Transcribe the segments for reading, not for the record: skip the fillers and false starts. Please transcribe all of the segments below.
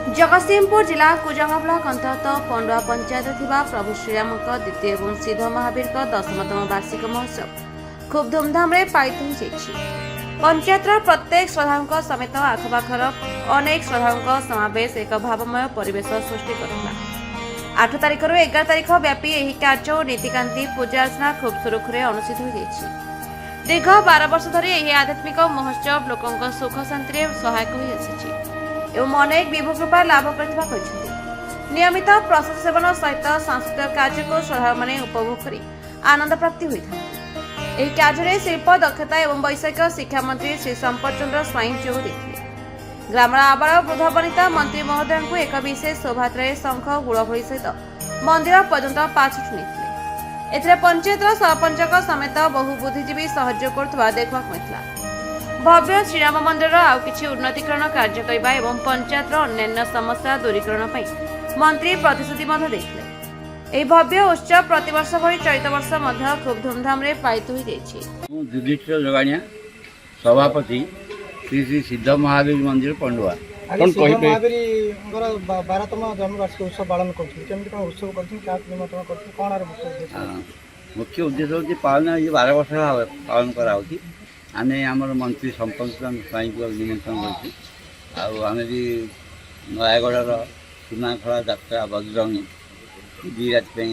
जगतसिंहपुर जिला कुजंग ब्लॉक अंतर्गत पंडुआ पंचायत थिबा प्रभु श्रीराम द्वितीय एवं सिद्ध महावीर 10तम वार्षिक महोत्सव खूब धूमधाम रे पालित होइछि। पंचायतर प्रत्येक श्रद्धालुओं समेत आखपाखर अनेक श्रद्धालुओं समावेश एक भावमय परिवेश सृष्टि करथिला। 8 तारिख रु 11 तारिख व्यापी एही कार्य और नीतिकांति पूजा अर्चना खूब सुरुखुरे अनुष्ठित होइछि। दीर्घ 12 वर्ष धरी एही आध्यात्मिक महोत्सव लोकंक सुख शांति सहायक होई आसिछि एवं अनेक विभु कृपा लाभ कर नियमित प्रसाद सेवन सहित सांस्कृतिक कार्य को श्रद्धालु माने उपभोग कर आनंद प्राप्ति होता। कार्य शिल्प दक्षता एवं वैषयिक शिक्षा मंत्री श्री संपत चंद्र स्वाई जोग देते। ग्राम आबाल वृद्ध वनिता मंत्री महोदय को एक विशेष शोभायात्रा शंख हुड़हुड़ी सहित मंदिर पर्यंत पाछुट नहीं। पंचायत सरपंच समेत बहु बुद्धिजीवी सहयोग कर देखा मिलता। भव्य श्रीराम मंदिर आउ किछि उन्नतीकरण कार्य करबा एवं पंचायतर अन्यान्य समस्या दूरीकरण पई मंत्री प्रतिश्रुति देथिले। एही भव्य उत्सव प्रतिवर्ष भଳି चलित वर्ष मध्य खूब धूमधाम रे पालित होई दैछि। युधिष्ठिर जोगाणिया सभापति श्री श्री सिद्ध महावीर मंदिर पंडुआ कोन कहिबे महावीर 12तम जन्मवार्षिक उत्सव पालन करछि। केमति कोन उत्सव करछि का निमंत्रण करछि कोन आर मुख्य उद्देश्य होछि पालन ये 12 वर्ष पालन करा होछि। आम आमर मंत्री संपत स्वाई को निमंत्रण कर आम भी नयागढ़ सुनाखड़ा यात्रा बजरंगी दी राति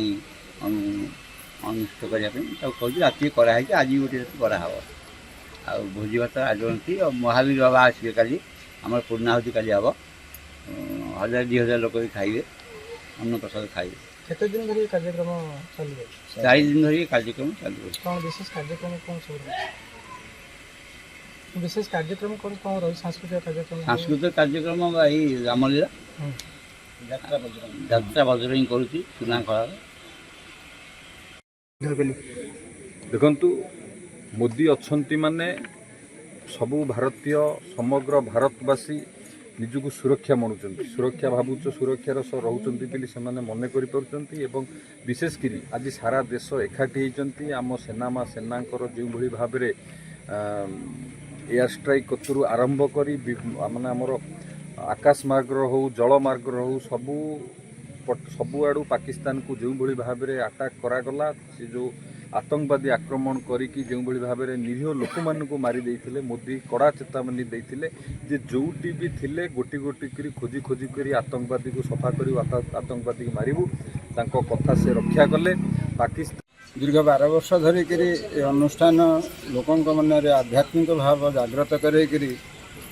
अनुष्ठित करने राति कराई आज गोटे राति कराव आ भोजी भात आयोजन और महावीर बाबा आसवे काली आम पूर्णाहुति काली हम 1000-2000 लोक भी खाइबे अन्न प्रसाद खाइबे। केते दिन धरि कार्यक्रम चलिबे? 4 दिन धरि कार्यक्रम चलिबे। कोन विशेष कार्यक्रम कोन सब विशेष कार्यक्रम कौन रही? सांस्कृतिक कार्यक्रम यही रामलीला यात्रा बजरंगी करुँच सुनाखड़ा। देखु मोदी अच्छा माने सबू भारतीय समग्र भारतवासी निजक सुरक्षा मानुंट सुरक्षा भावुच सुरक्षार सह रोचे से मन कर विशेषकर आज सारा देश एकाठी होती आम सेना माँ सेना जो भाव में एयर स्ट्राइक कतरू आरंभ करी माने आमर आकाश मार्ग हो जल मार्ग हो सबुआड़ू पाकिस्तान को जो भली भाव में अटैक करागला से जो आतंकवादी आक्रमण करी जो भली भाव में निरीह लोक मानू मारी देथिले मोदी कड़ा चेतावनी देथिले जे जोटी भी थिले गोटी गोटी करी खोजी खोजी करी आतंकवादी को सफा करी आतंकवादी को मारिबू तांको कथा से रक्षा कले। पाकिस्तान दीर्घ 12 वर्ष धरिक अनुष्ठान लोकों मन आध्यात्मिक भाव जागृत करी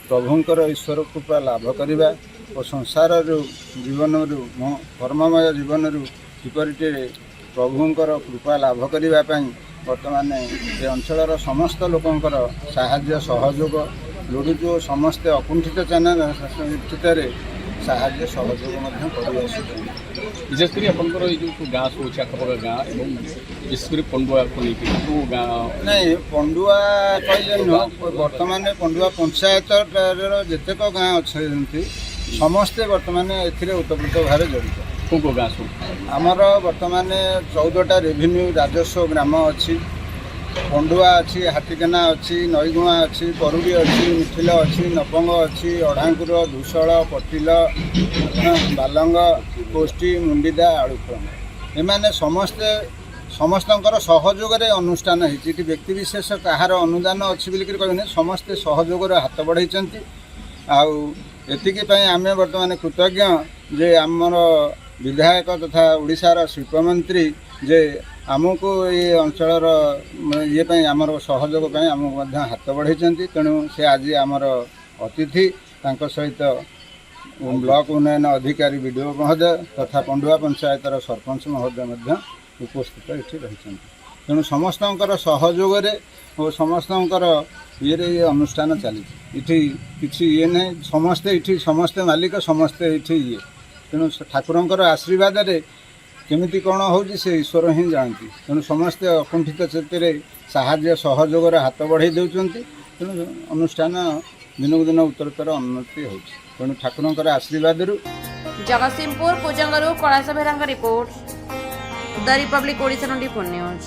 प्रभुंकर ईश्वर कृपा लाभ करने और संसार जीवन कर्ममय जीवन किपरिटे प्रभुंकर कृपा लाभ करने बर्तमान ये अंचल समस्त लोकंकर साहाय्य सहयोग लोड़ुचु समस्ते अकुंठित चैनल साहाय्य सहयोग विशेषकर आपंकर जो गाँ सब अच्छे आखपाख गाँ और विशेषकर पंडुआ को लेकिन गाँ नहीं पंडुआ कहले नुह बर्तमान पंडुआ पंचायत जितेक गाँ अच्छे समस्ते बर्तमान एतप्रोत भाव जड़ित। कौ गाँ सब आमर बर्तमान 14टा रेवेन्यू राजस्व ग्राम अच्छी पंडुआ अच्छी हाथीकेना अच्छी नईगुआ अच्छी परुड़ी अच्छी मिथिल अच्छी नपंग अच्छी अढ़ांकुर धूसल पटिल बालंग कोष्टी मुंडिदा आड़ुपुर एमाने समस्ते समस्तंकर सहयोग अनुष्ठान होती व्यक्ति विशेष कहार अनुदान अच्छी बोलिक कहने समस्ते सहयोग हाथ बढ़ाई आतिक आम बर्तमान कृतज्ञ जे आमर विधायक तथा ओडिशार शिल्पमंत्री जे आमको ये अंचल ये आमर सहयोग आमको हाथ बढ़ाई तेणु से आज आमर अतिथि सहित ब्लॉक उन्नयन अधिकारी बीडीओ महोदय तथा पंडुआ पंचायतर सरपंच महोदय उपस्थित ये रही तेणु समस्तर सहयोग और समस्तर ये अनुष्ठान चली किसी ये नहीं समस्ते ये समस्ते मालिक समस्ते ये तेणु ठाकुरंकर आशीर्वाद रे केमिति कौन हो से ईश्वर ही जानती तेणु समस्ते अकुंठित चेतरे साहाय्य सहयोग हाथ बढ़ाई देउछंती तेणु अनुष्ठान दिनक दिन उत्तरोत्तर उन्नति हो तेणु ठाकुरंकर आशीर्वाद जगतसिंहपुर कुजंगरू Kalash Behera report the republic Odisha 24 news.